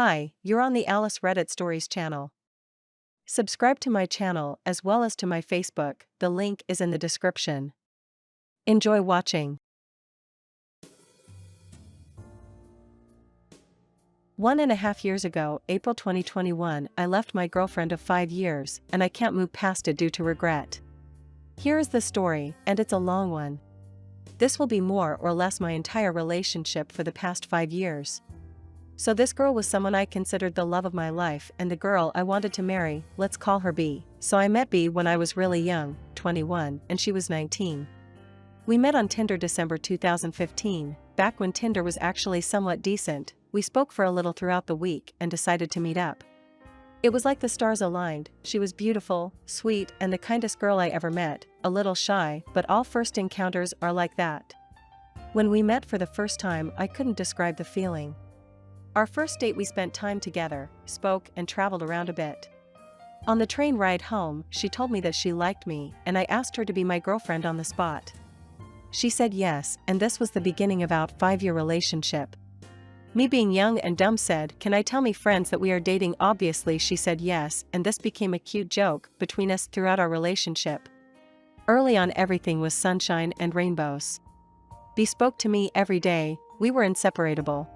Hi, you're on the Alice Reddit Stories channel. Subscribe to my channel as well as to my Facebook, the link is in the description. Enjoy watching. 1.5 years ago, April 2021, I left my girlfriend of 5 years, and I can't move past it due to regret. Here is the story, and it's a long one. This will be more or less my entire relationship for the past 5 years. So this girl was someone I considered the love of my life and the girl I wanted to marry, let's call her B. So I met B when I was really young, 21, and she was 19. We met on Tinder December 2015, back when Tinder was actually somewhat decent. We spoke for a little throughout the week and decided to meet up. It was like the stars aligned. She was beautiful, sweet, and the kindest girl I ever met, a little shy, but all first encounters are like that. When we met for the first time, I couldn't describe the feeling. Our first date we spent time together, spoke and traveled around a bit. On the train ride home, she told me that she liked me and I asked her to be my girlfriend on the spot. She said yes, and this was the beginning of our 5-year relationship. Me being young and dumb said, "Can I tell my friends that we are dating?" Obviously she said yes, and this became a cute joke between us throughout our relationship. Early on everything was sunshine and rainbows. B spoke to me every day, we were inseparable.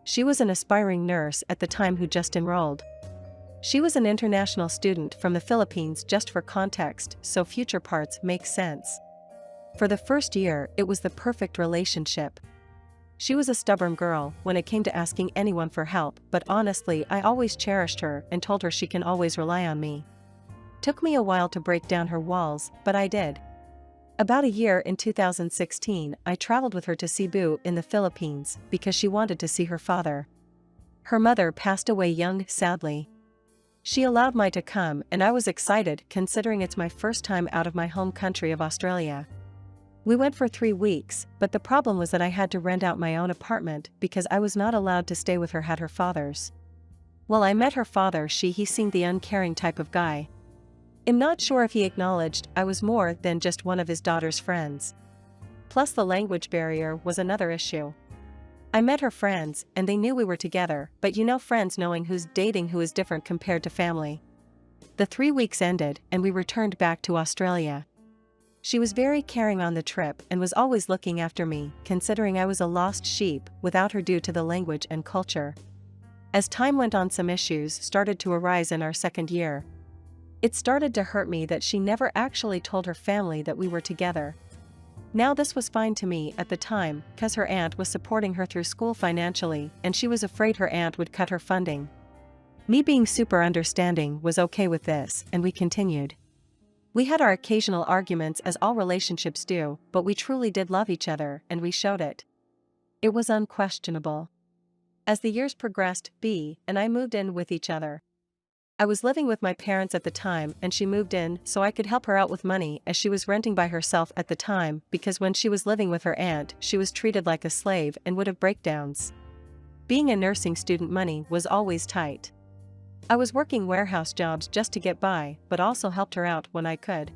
She was an aspiring nurse at the time who just enrolled. She was an international student from the Philippines, just for context, so future parts make sense. For the first year, it was the perfect relationship. She was a stubborn girl when it came to asking anyone for help, but honestly I always cherished her and told her she can always rely on me. Took me a while to break down her walls, but I did. About a year in 2016, I traveled with her to Cebu in the Philippines because she wanted to see her father. Her mother passed away young, sadly. She allowed me to come and I was excited considering it's my first time out of my home country of Australia. We went for 3 weeks, but the problem was that I had to rent out my own apartment because I was not allowed to stay with her at her father's. Well, I met her father. He seemed the uncaring type of guy. I'm not sure if he acknowledged I was more than just one of his daughter's friends. Plus the language barrier was another issue. I met her friends and they knew we were together, but you know, friends knowing who's dating who is different compared to family. The 3 weeks ended and we returned back to Australia. She was very caring on the trip and was always looking after me, considering I was a lost sheep without her due to the language and culture. As time went on, some issues started to arise in our second year. It started to hurt me that she never actually told her family that we were together. Now this was fine to me at the time, cause her aunt was supporting her through school financially and she was afraid her aunt would cut her funding. Me being super understanding was okay with this and we continued. We had our occasional arguments as all relationships do, but we truly did love each other and we showed it. It was unquestionable. As the years progressed, B and I moved in with each other. I was living with my parents at the time and she moved in so I could help her out with money as she was renting by herself at the time because when she was living with her aunt she was treated like a slave and would have breakdowns. Being a nursing student, money was always tight. I was working warehouse jobs just to get by but also helped her out when I could.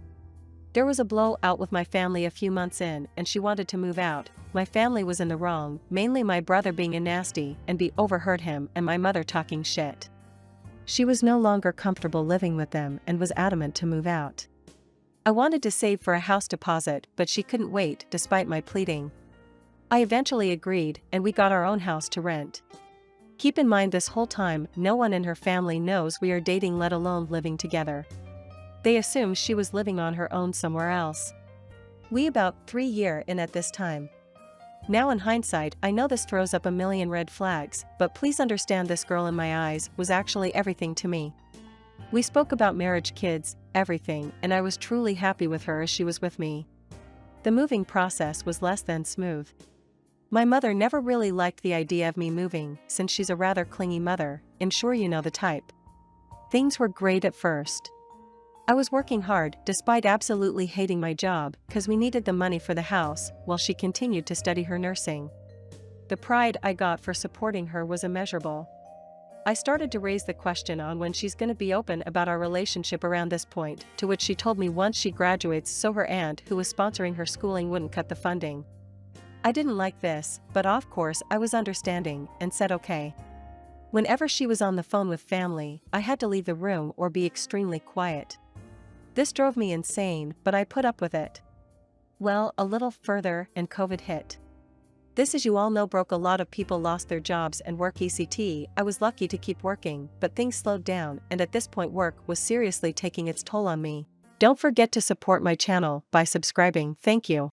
There was a blowout with my family a few months in and she wanted to move out. My family was in the wrong, mainly my brother being a nasty and B overheard him and my mother talking shit. She was no longer comfortable living with them and was adamant to move out. I wanted to save for a house deposit but she couldn't wait despite my pleading. I eventually agreed and we got our own house to rent. Keep in mind this whole time no one in her family knows we are dating, let alone living together. They assume she was living on her own somewhere else. We about 3 years in at this time. Now in hindsight I know this throws up a million red flags, but please understand this girl in my eyes was actually everything to me. We spoke about marriage, kids, everything, and I was truly happy with her as she was with me. The moving process was less than smooth. My mother never really liked the idea of me moving since she's a rather clingy mother, I'm sure you know the type. Things were great at first. I was working hard despite absolutely hating my job cause we needed the money for the house while she continued to study her nursing. The pride I got for supporting her was immeasurable. I started to raise the question on when she's gonna be open about our relationship around this point, to which she told me once she graduates so her aunt who was sponsoring her schooling wouldn't cut the funding. I didn't like this, but of course I was understanding and said okay. Whenever she was on the phone with family, I had to leave the room or be extremely quiet. This drove me insane, but I put up with it. Well, a little further and COVID hit. This, as you all know, broke. A lot of people lost their jobs and work etc. I was lucky to keep working, but things slowed down, and at this point work was seriously taking its toll on me. Don't forget to support my channel by subscribing, thank you.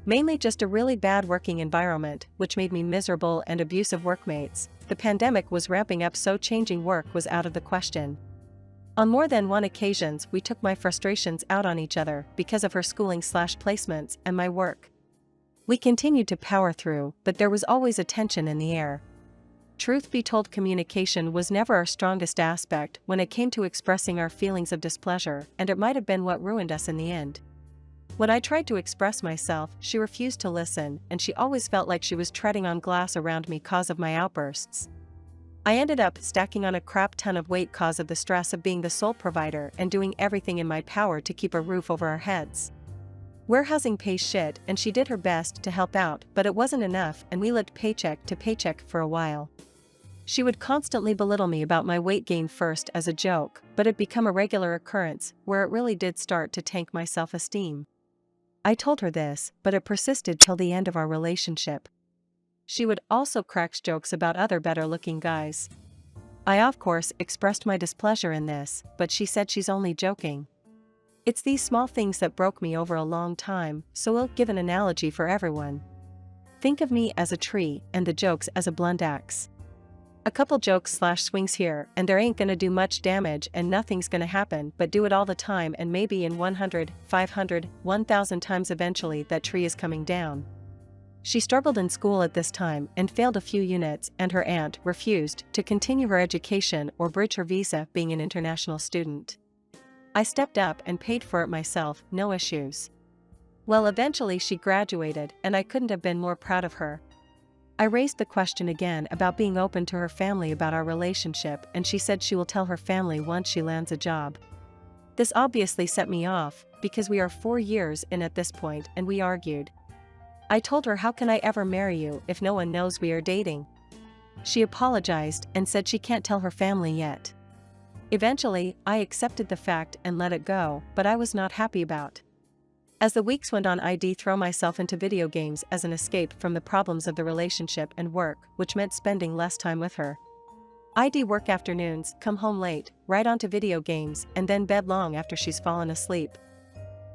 Mainly just a really bad working environment, which made me miserable, and abusive workmates. The pandemic was ramping up, so changing work was out of the question. On more than one occasions we took my frustrations out on each other because of her schooling/placements and my work. We continued to power through, but there was always a tension in the air. Truth be told, communication was never our strongest aspect when it came to expressing our feelings of displeasure, and it might have been what ruined us in the end. When I tried to express myself, she refused to listen, and she always felt like she was treading on glass around me cause of my outbursts. I ended up stacking on a crap ton of weight cause of the stress of being the sole provider and doing everything in my power to keep a roof over our heads. Warehousing pays shit, and she did her best to help out, but it wasn't enough, and we lived paycheck to paycheck for a while. She would constantly belittle me about my weight gain, first as a joke, but it became a regular occurrence, where it really did start to tank my self-esteem. I told her this, but it persisted till the end of our relationship. She would also crack jokes about other better-looking guys. I of course expressed my displeasure in this, but she said she's only joking. It's these small things that broke me over a long time, so I'll give an analogy for everyone. Think of me as a tree, and the jokes as a blunt axe. A couple jokes/swings here, and there ain't gonna do much damage and nothing's gonna happen, but do it all the time and maybe in 100, 500, 1,000 times eventually that tree is coming down. She struggled in school at this time and failed a few units, and her aunt refused to continue her education or bridge her visa, being an international student. I stepped up and paid for it myself, no issues. Well, eventually she graduated, and I couldn't have been more proud of her. I raised the question again about being open to her family about our relationship, and she said she will tell her family once she lands a job. This obviously set me off, because we are 4 years in at this point, and we argued. I told her, how can I ever marry you if no one knows we are dating? She apologized and said she can't tell her family yet. Eventually, I accepted the fact and let it go, but I was not happy about. As the weeks went on, I'd throw myself into video games as an escape from the problems of the relationship and work, which meant spending less time with her. I'd work afternoons, come home late, right onto video games, and then bed long after she's fallen asleep.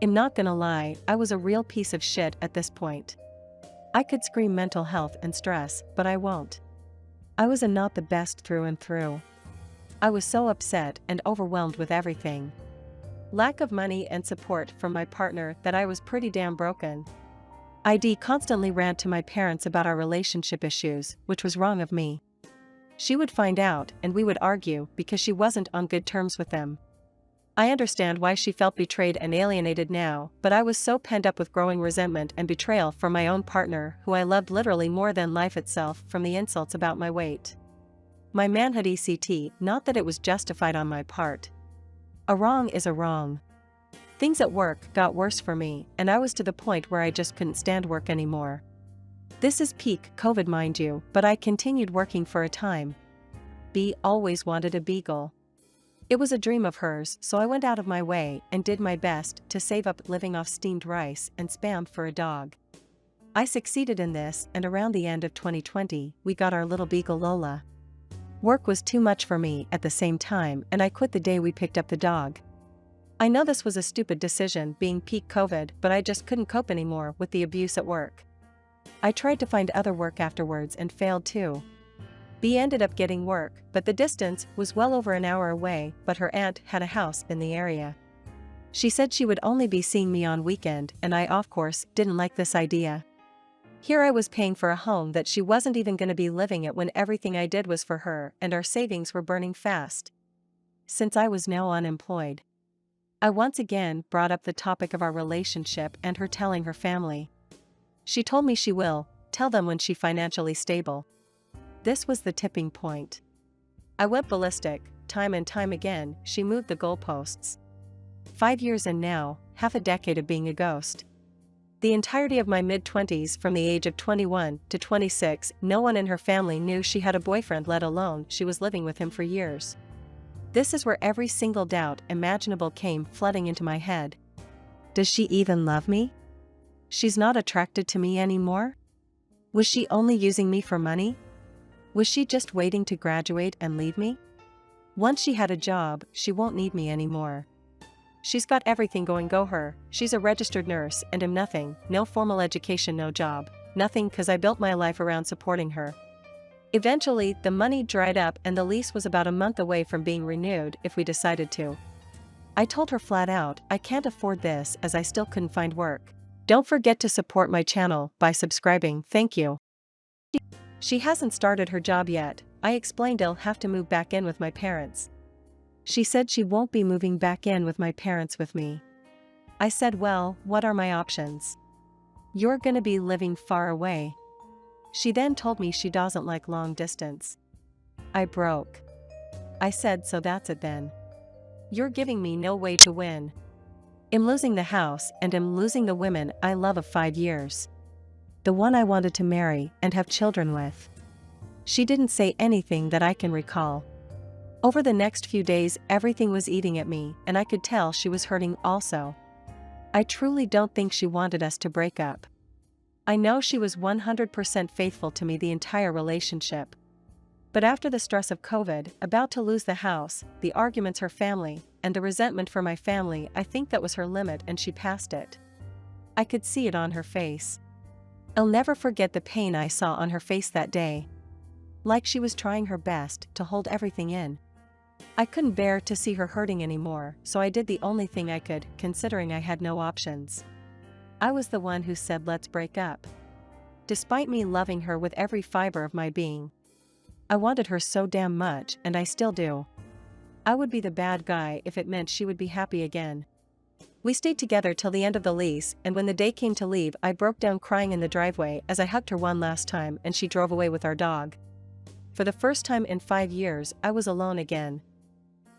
I'm not gonna lie, I was a real piece of shit at this point. I could scream mental health and stress, but I won't. I was not the best through and through. I was so upset and overwhelmed with everything. Lack of money and support from my partner that I was pretty damn broken. I'd constantly rant to my parents about our relationship issues, which was wrong of me. She would find out and we would argue because she wasn't on good terms with them. I understand why she felt betrayed and alienated now, but I was so pent up with growing resentment and betrayal from my own partner, who I loved literally more than life itself, from the insults about my weight. My manhood etc. Not that it was justified on my part. A wrong is a wrong. Things at work got worse for me, and I was to the point where I just couldn't stand work anymore. This is peak COVID, mind you, but I continued working for a time. B always wanted a beagle. It was a dream of hers, so I went out of my way and did my best to save up, living off steamed rice and Spam for a dog. I succeeded in this, and around the end of 2020, we got our little beagle Lola. Work was too much for me at the same time, and I quit the day we picked up the dog. I know this was a stupid decision, being peak COVID, but I just couldn't cope anymore with the abuse at work. I tried to find other work afterwards and failed too. B ended up getting work, but the distance was well over an hour away, but her aunt had a house in the area. She said she would only be seeing me on weekend, and I of course didn't like this idea. Here I was paying for a home that she wasn't even going to be living at when everything I did was for her, and our savings were burning fast. Since I was now unemployed, I once again brought up the topic of our relationship and her telling her family. She told me she will tell them when she's financially stable. This was the tipping point. I went ballistic. Time and time again, she moved the goalposts. 5 years and now, half a decade of being a ghost. The entirety of my mid-20s, from the age of 21 to 26, no one in her family knew she had a boyfriend, let alone she was living with him for years. This is where every single doubt imaginable came flooding into my head. Does she even love me? She's not attracted to me anymore? Was she only using me for money? Was she just waiting to graduate and leave me? Once she had a job, she won't need me anymore. She's got everything going go her. She's a registered nurse and I'm nothing, no formal education, no job, nothing, cause I built my life around supporting her. Eventually, the money dried up and the lease was about a month away from being renewed if we decided to. I told her flat out, I can't afford this, as I still couldn't find work. Don't forget to support my channel by subscribing, thank you. She hasn't started her job yet. I explained I'll have to move back in with my parents. She said she won't be moving back in with my parents with me. I said, well, what are my options? You're gonna be living far away. She then told me she doesn't like long distance. I broke. I said, so that's it then. You're giving me no way to win. I'm losing the house and I'm losing the women I love of 5 years. The one I wanted to marry and have children with. She didn't say anything that I can recall. Over the next few days, everything was eating at me, and I could tell she was hurting also. I truly don't think she wanted us to break up. I know she was 100% faithful to me the entire relationship. But after the stress of COVID, about to lose the house, the arguments her family, and the resentment for my family, I think that was her limit and she passed it. I could see it on her face. I'll never forget the pain I saw on her face that day. Like she was trying her best to hold everything in. I couldn't bear to see her hurting anymore, so I did the only thing I could, considering I had no options. I was the one who said let's break up. Despite me loving her with every fiber of my being. I wanted her so damn much, and I still do. I would be the bad guy if it meant she would be happy again. We stayed together till the end of the lease, and when the day came to leave, I broke down crying in the driveway as I hugged her one last time and she drove away with our dog. For the first time in 5 years, I was alone again.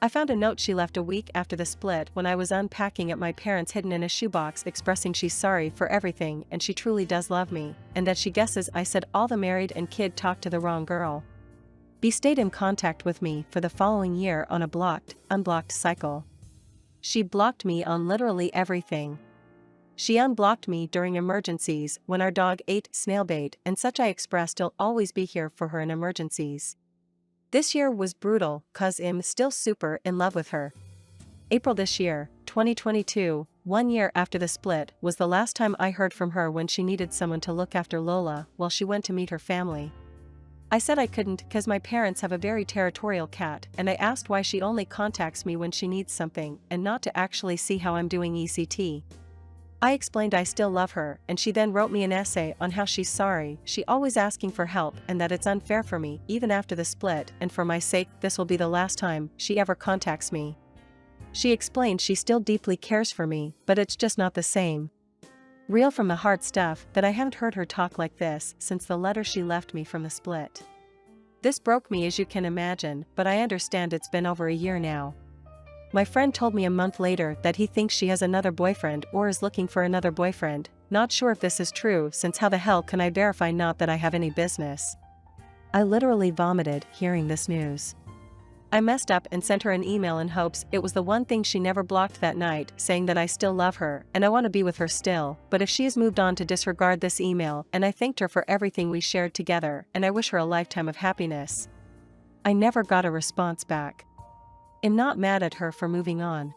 I found a note she left a week after the split when I was unpacking at my parents' hidden in a shoebox, expressing she's sorry for everything and she truly does love me, and that she guesses I said all the married and kid talk to the wrong girl. B stayed in contact with me for the following year on a blocked, unblocked cycle. She blocked me on literally everything. She unblocked me during emergencies when our dog ate snail bait and such. I expressed I'll always be here for her in emergencies. This year was brutal, cause I'm still super in love with her. April this year, 2022, 1 year after the split, was the last time I heard from her when she needed someone to look after Lola while she went to meet her family. I said I couldn't cause my parents have a very territorial cat, and I asked why she only contacts me when she needs something and not to actually see how I'm doing ECT. I explained I still love her, and she then wrote me an essay on how she's sorry, she always asking for help, and that it's unfair for me, even after the split, and for my sake, this will be the last time she ever contacts me. She explained she still deeply cares for me, but it's just not the same. Real from the heart stuff that I haven't heard her talk like this since the letter she left me from the split. This broke me, as you can imagine, but I understand it's been over a year now. My friend told me a month later that he thinks she has another boyfriend or is looking for another boyfriend. Not sure if this is true, since how the hell can I verify? Not that I have any business. I literally vomited hearing this news. I messed up and sent her an email in hopes it was the one thing she never blocked that night, saying that I still love her and I want to be with her still, but if she has moved on, to disregard this email, and I thanked her for everything we shared together and I wish her a lifetime of happiness. I never got a response back. I'm not mad at her for moving on.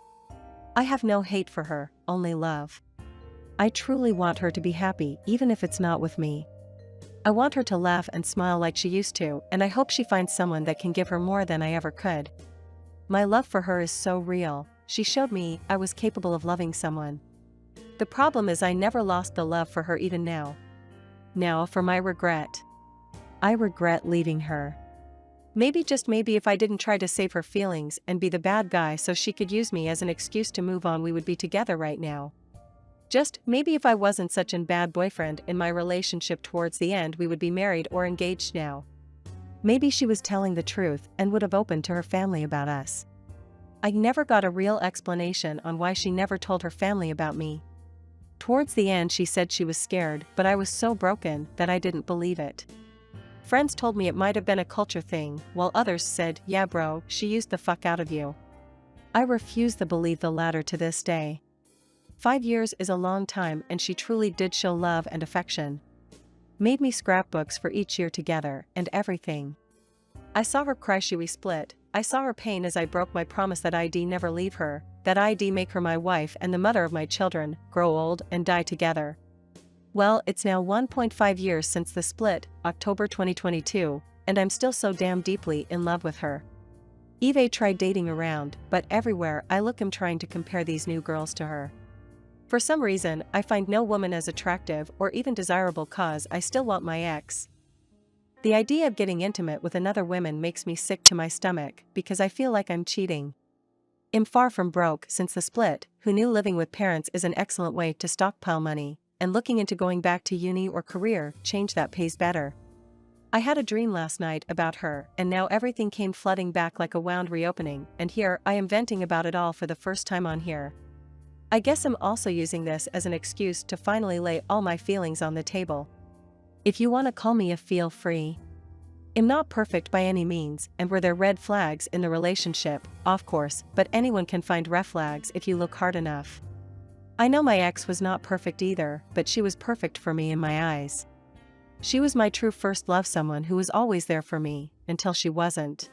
I have no hate for her, only love. I truly want her to be happy, even if it's not with me. I want her to laugh and smile like she used to, and I hope she finds someone that can give her more than I ever could. My love for her is so real. She showed me I was capable of loving someone. The problem is I never lost the love for her, even now. Now for my regret. I regret leaving her. Maybe, just maybe, if I didn't try to save her feelings and be the bad guy so she could use me as an excuse to move on, we would be together right now. Just maybe if I wasn't such an bad boyfriend in my relationship towards the end, we would be married or engaged now. Maybe she was telling the truth and would have opened to her family about us. I never got a real explanation on why she never told her family about me. Towards the end she said she was scared, but I was so broken that I didn't believe it. Friends told me it might have been a culture thing, while others said, yeah bro, she used the fuck out of you. I refuse to believe the latter to this day. 5 years is a long time and she truly did show love and affection. Made me scrapbooks for each year together, and everything. I saw her cry she we split, I saw her pain as I broke my promise that I'd never leave her, that I'd make her my wife and the mother of my children, grow old and die together. Well, it's now 1.5 years since the split, October 2022, and I'm still so damn deeply in love with her. Eve tried dating around, but everywhere I look I'm trying to compare these new girls to her. For some reason, I find no woman as attractive or even desirable cause I still want my ex. The idea of getting intimate with another woman makes me sick to my stomach because I feel like I'm cheating. I'm far from broke since the split, who knew living with parents is an excellent way to stockpile money, and looking into going back to uni or career change that pays better. I had a dream last night about her and now everything came flooding back like a wound reopening, and here I am venting about it all for the first time on here. I guess I'm also using this as an excuse to finally lay all my feelings on the table. If you wanna call me feel free. I'm not perfect by any means, and were there red flags in the relationship, of course, but anyone can find red flags if you look hard enough. I know my ex was not perfect either, but she was perfect for me in my eyes. She was my true first love, someone who was always there for me, until she wasn't.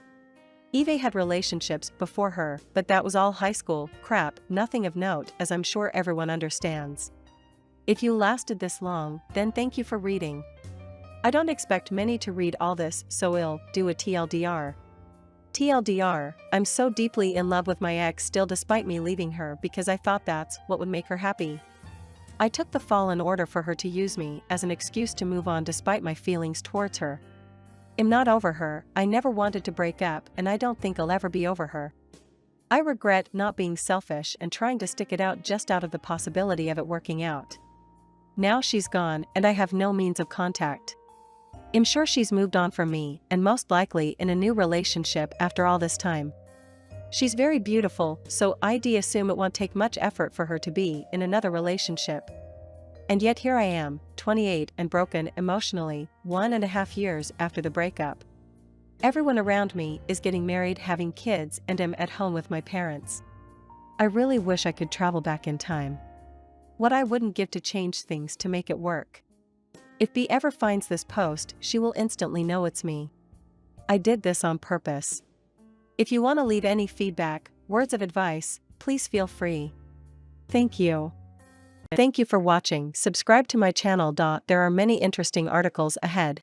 Eve had relationships before her, but that was all high school crap, nothing of note, as I'm sure everyone understands. If you lasted this long, then thank you for reading. I don't expect many to read all this, so I'll do a TLDR. TLDR, I'm so deeply in love with my ex still despite me leaving her because I thought that's what would make her happy. I took the fall in order for her to use me as an excuse to move on despite my feelings towards her. I'm not over her, I never wanted to break up and I don't think I'll ever be over her. I regret not being selfish and trying to stick it out just out of the possibility of it working out. Now she's gone and I have no means of contact. I'm sure she's moved on from me and most likely in a new relationship after all this time. She's very beautiful, so I'd assume it won't take much effort for her to be in another relationship. And yet here I am, 28 and broken emotionally, 1.5 years after the breakup. Everyone around me is getting married, having kids, and I'm at home with my parents. I really wish I could travel back in time. What I wouldn't give to change things to make it work. If B ever finds this post, she will instantly know it's me. I did this on purpose. If you want to leave any feedback, words of advice, please feel free. Thank you. Thank you for watching. Subscribe to my channel. There are many interesting articles ahead.